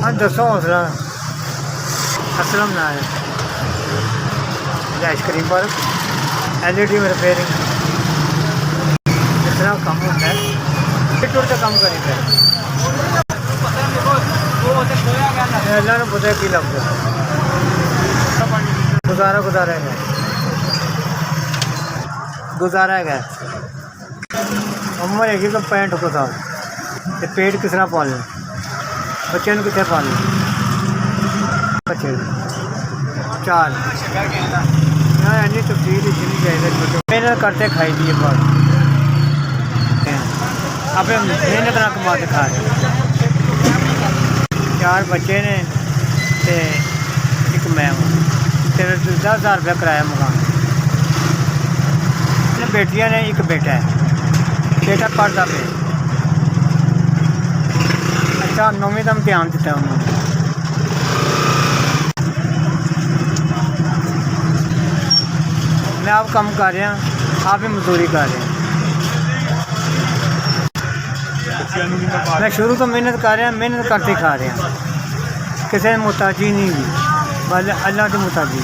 हाँ दसो हौसला असलम ना है आइसक्रीम पार्क LED में रिपेयरिंग इस तरह काम होता है टूर का काम करी पे अल्लाह ने पता की लगता गुजारा है उम्र है तो 65 को साल तो पेट किस तरह पालने बच्चे कितने पालने बच्चे 4 इन्नी तब्दील जितनी चाहिए मेहनत करते खाई दी बात अपने मेहनत ना कमा के खा रहे 4 बच्चे ने ते एक मैं हूँ 10,000 रुपया किराया मकान बेटियां ने एक बेटा है बेटा पढ़ता पे अच्छा 9वीं का इम्तिहान दिता उन्होंने मैं आप काम कर रहा आप भी मजदूरी कर रहे हैं मैं शुरू तो मेहनत कर रहा मेहनत करते खा रहा किसी ने मुताजी नहीं हुई बस अल्लाह की मुताजी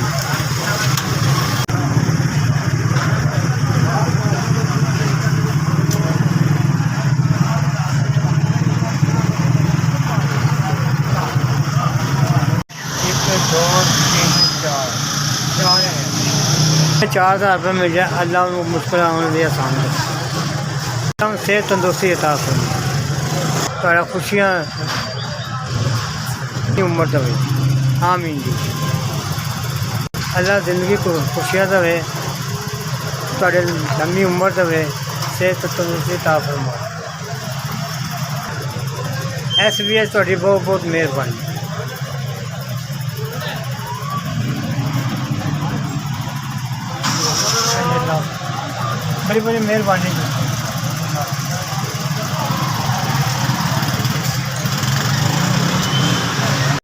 चार 4,000 रुपये मिल जाए अल्लाह मुश्किल आने आसान है सेहत तंदुरुस्ती अता करें खुशियाँ उम्र दे आमीन जी अल्लाह जिंदगी को खुशियाँ दे लम्बी उम्र दे सेहत तंदुरुस्ती अता फरमाए SBS बहुत बहुत मेहरबानी बड़ी बड़ी मेहरबानी।